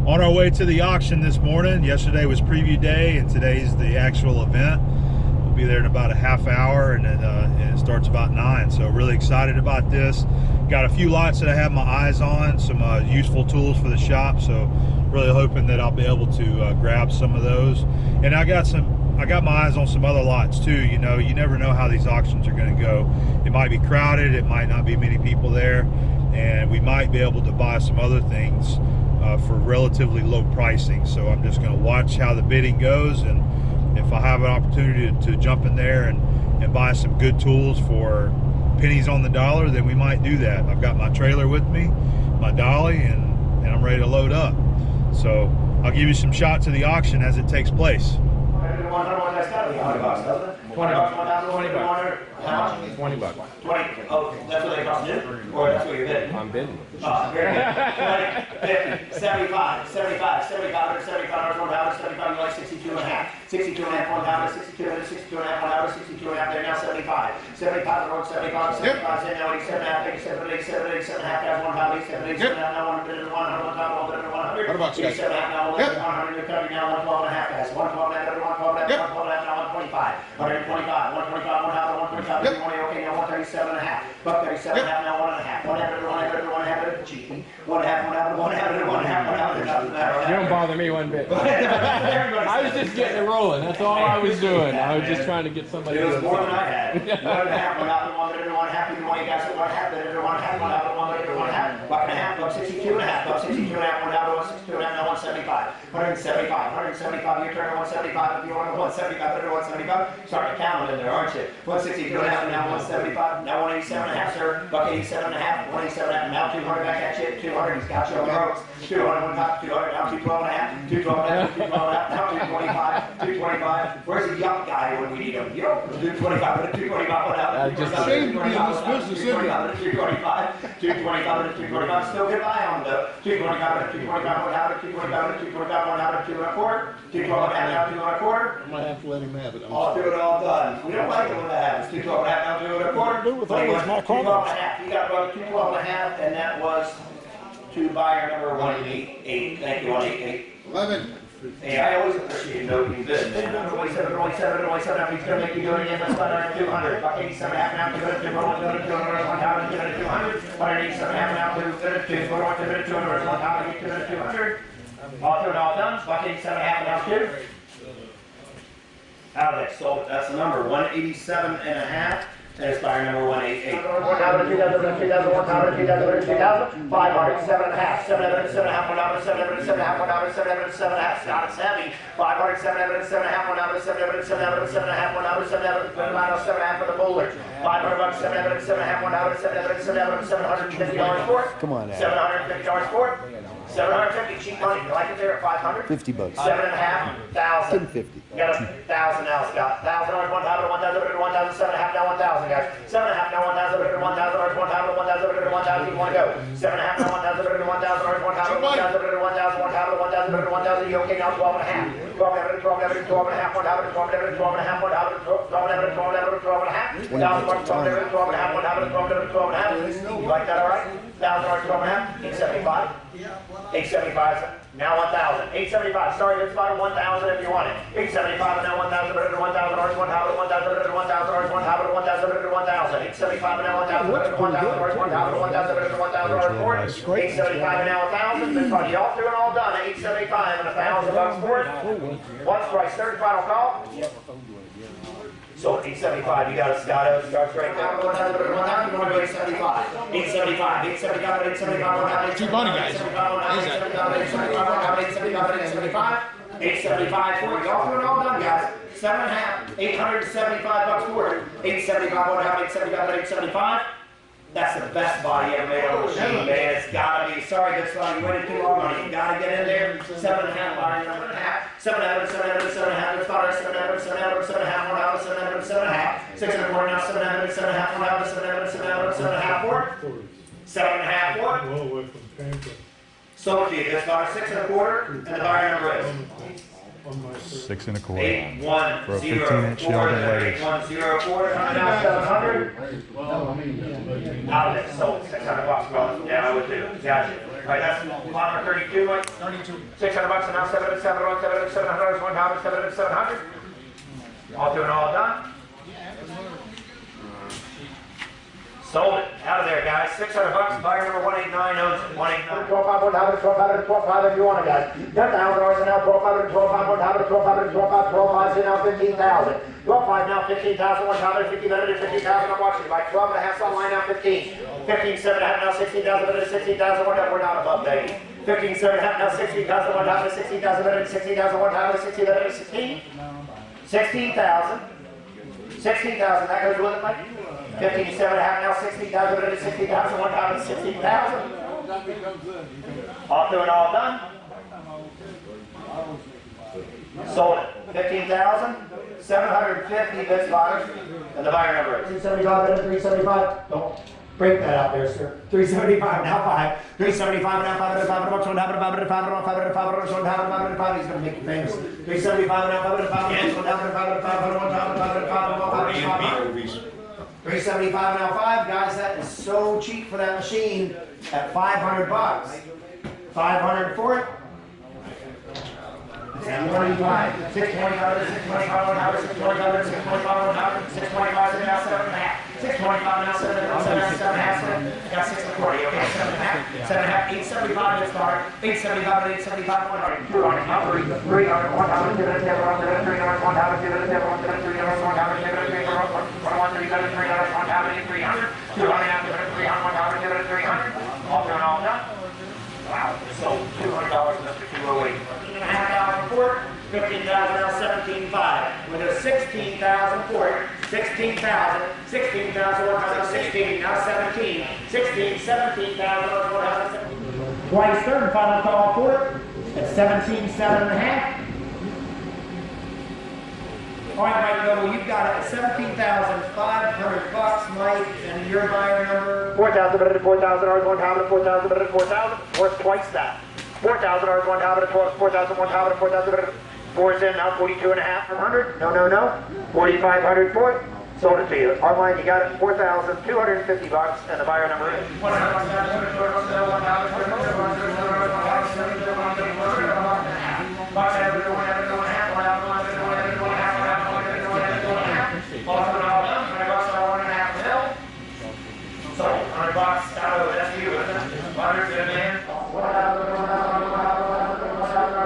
On our way to the auction this morning. Yesterday was preview day and today's the actual event. We'll be there in about a half hour, and it starts about 9. So really excited about this. Got a few lots that I have my eyes on, some useful tools for the shop. So really hoping that I'll be able to grab some of those. And I got my eyes on some other lots too. You know, you never know how these auctions are going to go. It might be crowded, it might not be many people there, and we might be able to buy some other things for relatively low pricing. So I'm just going to watch how the bidding goes, and if I have an opportunity to jump in there and buy some good tools for pennies on the dollar, then we might do that. I've got my trailer with me, my dolly, and I'm ready to load up. So I'll give you some shots of the auction as it takes place. 20 bucks. 20 bucks. How much? 20 bucks. 20. Oh, that's what they cost you? Or that's what you're bidding? I'm bidding. Very good. 20, 50, 75, 75, 75, 75, 1 75, you like 62 and a half. 62 and a half, 1 pound, 62 and a half, 62 and a half, 1 hour, 62 and a half, they're now 75. 75, we're on 75, 75, yep. Now 87 and a half, 87, 87, 87 and a half, guys, 1 pound, 87, 87 and a half, now 1 bid, 100, 1 pound, 1 bid, 100. What about you guys? 87 and a half, now 100, you're covering now 112 and a half, guys. 112 and a half, 112 and a half, 112 and a half, now 125. 125, 125, 1 pound, 125, yep. Okay, now 137 and a half. Buck 37 and a half, now 1 and a half. 1 half, 1 half, cheeky. 1 half, 1 half, 1 half, 1 half, 1 half. You don't bother me one bit. I was just getting it rolling. That's all I was doing. I was just trying to get somebody. It was more than I had. 1 and a half, 1 half, 1 bid, 1 half. You want you guys at 1 half, bid, 1 half, 1 half, 1 bid, 1 half. Buck and a half, buck 62 and a half, buck 62 and a half, 1 half, 62 and a half, now 175. 175, 175. Your turn, 175. If you want to 175, bid, 175. Starting to count in there, aren't you? 162 and a half, now 175. Now 187 and a half, sir. Buck 87 and a half, 187 and a half. Now 200 back at you. 200. He's got you on the ropes. 200 on top, 200. Now 212 and a half. 212 and a half. 212 and a half. Now 225. 225. Where's the young guy when we need him? You know, 225. 225. What out? Just shame to be in this business, isn't it? 225. 225. 225. Still good eye on the 225. 225. What happened? 225. 225. What happened? 2 and a quarter. 212 and a half. Now 2 and a quarter. I might have to let him have it. All through it, all done. We don't like it when that happens. 212 and a half. Now 2 and a quarter. Do with always my 212 and comments. a half. You got about 212 and a half, and that was to buyer number 188. Thank you, 188. 11. Hey, I always appreciate noting this, man. 27, 27, 27, he's gonna make you do it again, that's about 200. Buck 87 half an hour, 200, 200, 200, 200, 200, 187 half an hour, 200, 200, 200, 100, 200. All through and all done, Buck 87 half an hour, 2. Out of that, so that's the number, 187 and a half. And it's buyer number 188. 1,000, 2,000, 2,000, 1,000, 2,000, 2,000, 500, 7 and a half, 7 evidence, 7 and a half, 1 hour, 7 evidence, 7 and a half, 1 hour, 7 evidence, 7 and a half, Scott, it's heavy. 500, 7 evidence, 7 and a half, 1 hour, 7 evidence, 7 evidence, 7 and a half, 1 hour, 7 evidence, 7 and a half for the bowler. 500 bucks, 7 evidence, 7 and a half, 1 hour, 7 evidence, 7 evidence, $750 for it. Come on, Al. $750 for it. 750 cheap money. You like it there at 500? 50 bucks. 7 and a half, 1,000. 50. You got 1,000 now, Scott. $1,000, 1,000, 1,000, 7 and a half, now 1,000, guys. 7 and a half, now 1,000, 1,000, 1,000, 1,000, 1,000, you want to go. 7 and a half, now 1,000, 1,000, 1,000, 1,000, 1,000, 1,000, you okay now? 12 and a half. 12 evidence, 12 evidence, 12 and a half, 1 hour, 12 evidence, 12 and a half, 1 hour, 12 evidence, 12 evidence, 12 and a half. 1,000 bucks, 12 evidence, 12 and a half, 1 hour, 12 evidence, 12 and a half. You like that, all right? 1,000, 12 and a half, 875. 875. Now 1,000. 875. Sorry, it's about 1,000 if you want it. 875 and now 1,000. 1,000 or 1,000 or 1,000 or 1,000 or 1,000 or 1,000 or 1,000. 875 and now 1,000. 1,000 or 1,000 or 1,000 or 1,000 or 4. 875 and now 1,000. This one, y'all through it all done. 875 and 1,000 bucks for it. Once price, third final call. So 875, you got it, Scott. Starts right there. 1,000, 875. 875, 875, 875, Cheap money, guys. 875 for it. Y'all through it all done, guys. 7 and a half, 875 bucks for it. 875, 875, 875. That's the best body ever made on the machine, man. It's gotta be. Sorry, that's why you waited too long on it. You gotta get in there. 7 and a half, body number and a half. 7 and a half, 7 and a half, 7 and a half. Let's start 7 and a half, 7 and a half, 7 and a half, 1 hour, 7 and a half, 7 and a half. 6 and a quarter now, 7 and a half, 7 and a half, 1 hour, 7 and a half, 7 and a half, 7 and a half for it. 7 and a half for it. So, okay, let's start 6 and a quarter, and the buyer number is. 6 1/4. 8104. For a 15-inch Sheldon ladies. 8104. Now 700. Out of it, sold $600, brother. Yeah, I would do. Gotcha. All right, that's line 32, Mike. 32. $600, and now 700, 700, 700, 100, 700, 700. All doing all done. Sold it. Out of there, guys. $600. Buyer number 189 owns it. 189. 12,500, 12,500, 12,500 if you want it, guys. $10,000 now. 12,500, 12,500, 12,500, 12,500, 12,500 now. 15,000. 12,500 now. 15,000. 1,000, 50,000, 50,000. I'm watching. Buy 12 and a half online now. 15. 15, 7 and a half now. 16,000, 16,000. We're not above, baby. 15, 7 and a half now. 16,000, 1,000, 16,000, 16,000, 1,000, 16,000, 16. 16,000. 16,000. That goes with it, Mike. 15, 7 and a half now. 16,000, 60,000, 1,000, 16,000. All through and all done. Sold it. 15,000. 750 bits buyers. And the buyer number is 375 and 375. Don't break that out there, sir. 375 now 5. 375 now 500, 500 bucks, 100, 500, 500, 500, 500, 100, 500. He's gonna make you famous. 375 now 500, 500, 100, 500, 500, 100, 500, 500. 375 now 5, guys. That is so cheap for that machine at $500. 500 for it. 625, 625, 625, 100, 625, 625, 100, 625, now 7 and a half. 625 now 7 and a half, 7 and a half. Got 6 and 40. Okay, 7 and a half, 7 and a half, 875 to start. 875, 875, 100, 200, 300, 100, 300, 100, 100, 300. All done, all done. Wow, sold $200, Mr. 208. $2,500 for it. 15,000 now 17,500. With a 16,000 for it. 16,000. 16,000. 116 now 17. 16, 17,000. Twice third and final call for it. At 17, 7 and a half. All right, Mike Noble, you've got it at $17,500, Mike, and your buyer number? 4,000, better than 4,000, ours 1,000, 4,000, better than 4,000, worth twice that. 4,000, ours 1,000, 4,000, 1,000, 4,000, 4 is in, now 42 and a half, 100, no, 4,500 for it, sold it to you. Online, you got it, $4,250, and the buyer number is?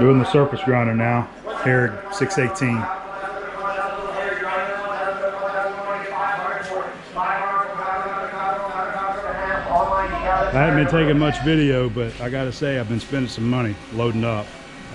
Doing the surface grinder now. Herrig 618. I haven't been taking much video, but I gotta say I've been spending some money loading up.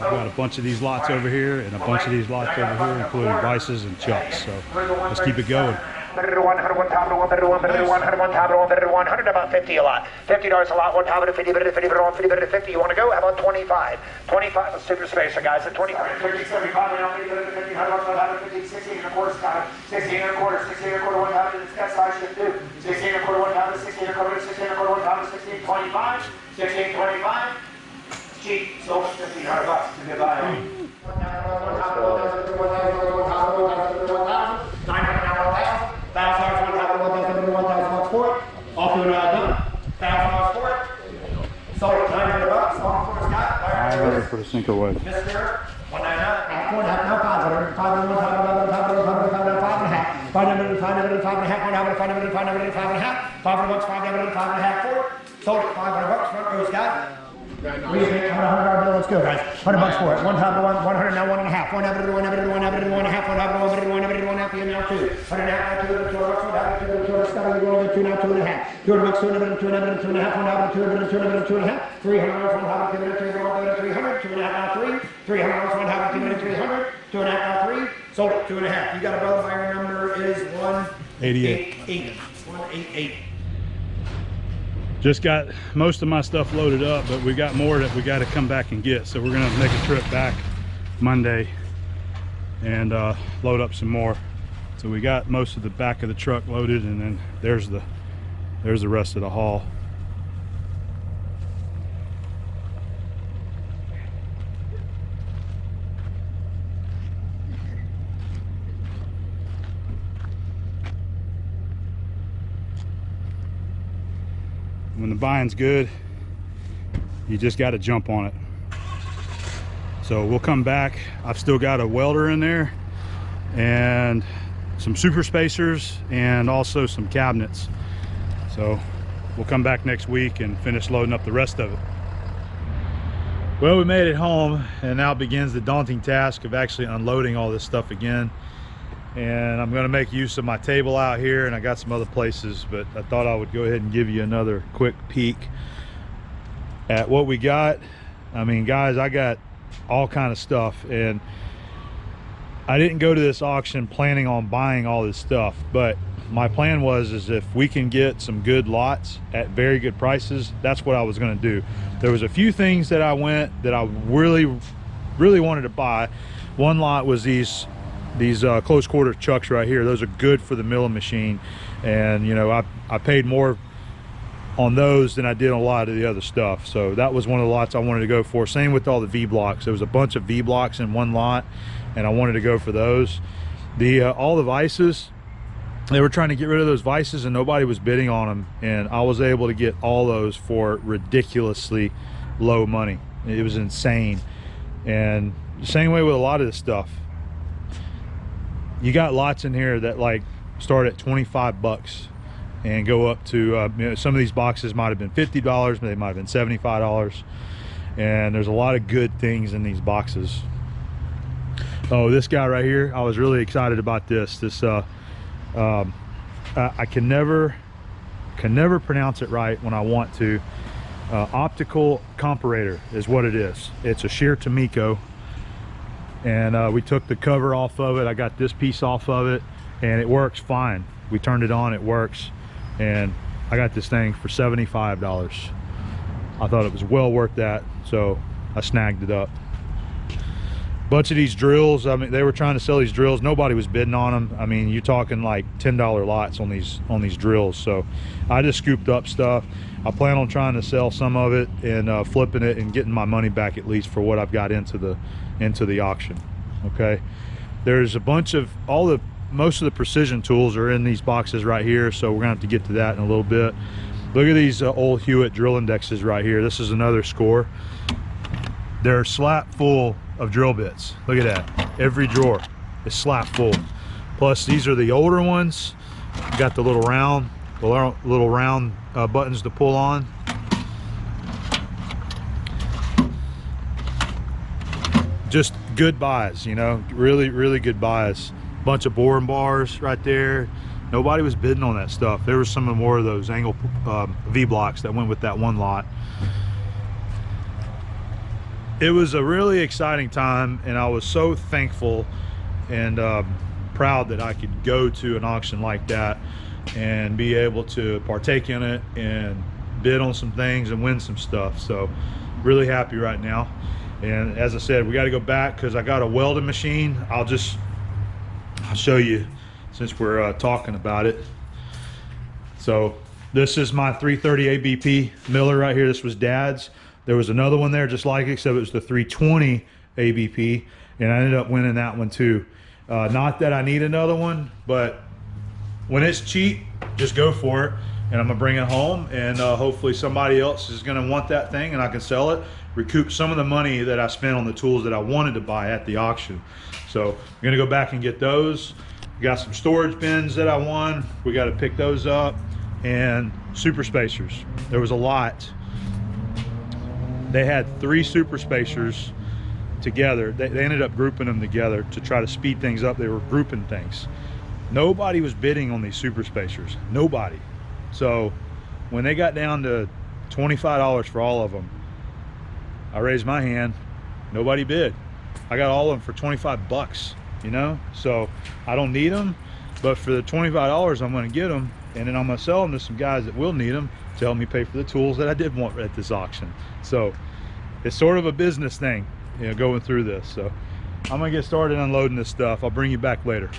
I've got a bunch of these lots over here and a bunch of these lots over here, including Vices and Chucks. So let's keep it going. Better to 100, 1 top, 1 better to 1, better to 100, 1 top, 1 better to 100, about 50 a lot. $50 a lot, 1 top, 50, better to 50, better to 50, better to 50. You want to go? How about 25? 25, super spacer, guys, at 25. 30, 75, now 50, better to 50, 100, 50, 16 and a quarter, 16 and a quarter, 16 and a quarter, 1 top, it's got size shift too. 16 and a quarter, 1 top, 16 and a quarter, 16 and a quarter, 1 top, 16, 25, 16, 25. Cheap, sold $1,500 to get by. 1,000 for it. All through done. $1,000 for it. Sold it $900. All for it, Scott. $500 for the sinker wedge. Mr. 199. Now 500. 500, 500, 500, 500, 500, 500, 500, 500, 500, 500, 500, 500, 500, 500, 500 for it. Sold it $500. Front row, Scott. $100 bill, let's go, guys. $100 for it. 1 top, 100 now 1 and a half. 1 half, 1 half, 1 half, 1 half, 1 half, 1 half, 1 half, 1 half, now 2. 100 now 2, 2 bucks, 1 half, 2 bucks, Scott, you go 2 now 2 and a half. 200 bucks, 2 and a half, 2 and a half, 2 and a half, 1 half, 2 and a half, 2 and a half, 2 and a half. $300, 1 half, 2 and a half, 300, 2 and a half now 3. $300, 1 half, 2 and a half, 300, 2 and a half now 3. Sold it 2 and a half. You got a brother, buyer number is 188. 188. Just got most of my stuff loaded up, but we got more that we got to come back and get. So we're gonna make a trip back Monday and load up some more. So we got most of the back of the truck loaded, and then there's the rest of the haul. when the buying's good, you just got to jump on it. So we'll come back. I've still got a welder in there and some super spacers and also some cabinets. So we'll come back next week and finish loading up the rest of it. Well, we made it home, and now begins the daunting task of actually unloading all this stuff again. And I'm going to make use of my table out here, and I got some other places, but I thought I would go ahead and give you another quick peek at what we got. I mean, guys, I got all kind of stuff, and I didn't go to this auction planning on buying all this stuff, but my plan is if we can get some good lots at very good prices, that's what I was going to do. There was a few things that I really wanted to buy. One lot was these close quarter chucks right here. Those are good for the milling machine, and you know, I paid more on those than I did on a lot of the other stuff. So that was one of the lots I wanted to go for. Same with all the V blocks. There was a bunch of V blocks in one lot, and I wanted to go for those. All the vices, they were trying to get rid of those vices and nobody was bidding on them, and I was able to get all those for ridiculously low money. It was insane. And the same way with a lot of this stuff. You got lots in here that like start at 25 bucks and go up to you know, some of these boxes might have been $50, but they might have been $75, and there's a lot of good things in these boxes. Oh, this guy right here, I was really excited about this. I can never pronounce it right when I want to. Optical comparator is what it is. It's a sheer Tomiko, and we took the cover off of it. I got this piece off of it, and it works fine. We turned it on, it works, and I got this thing for $75. I thought it was well worth that, so I snagged it up. Bunch of these drills, I mean, they were trying to sell these drills. Nobody was bidding on them. I mean, you're talking like $10 lots on these drills. So I just scooped up stuff. I plan on trying to sell some of it and flipping it and getting my money back, at least for what I've got into the auction. Okay, there's a bunch of most of the precision tools are in these boxes right here, so we're gonna have to get to that in a little bit. Look at these old Hewitt drill indexes right here. This is another score. They're slap full of drill bits. Look at that. Every drawer is slap full. Plus these are the older ones. You got the little round buttons to pull on. Just good buys, you know, really good buys. Bunch of boring bars right there. Nobody was bidding on that stuff. There was some more of those angle V blocks that went with that one lot. It was a really exciting time, and I was so thankful and proud that I could go to an auction like that and be able to partake in it and bid on some things and win some stuff. So really happy right now. And as I said, we got to go back because I got a welding machine. I'll show you since we're talking about it. So this is my 330 ABP miller right here. This was Dad's. There was another one there just like it, except it was the 320 ABP, and I ended up winning that one too. Not that I need another one, but when it's cheap, just go for it. And I'm gonna bring it home, and hopefully somebody else is gonna want that thing and I can sell it, recoup some of the money that I spent on the tools that I wanted to buy at the auction. So I'm gonna go back and get those. We got some storage bins that I won. We got to pick those up, and super spacers. There was a lot. They had 3 super spacers together. They ended up grouping them together to try to speed things up. They were grouping things. Nobody was bidding on these super spacers. Nobody. So when they got down to $25 for all of them, I raised my hand. Nobody bid. I got all of them for 25 bucks, you know? So I don't need them, but for the $25, I'm gonna get them, and then I'm gonna sell them to some guys that will need them to help me pay for the tools that I did want at this auction. So it's sort of a business thing, you know, going through this. So I'm gonna get started unloading this stuff. I'll bring you back later.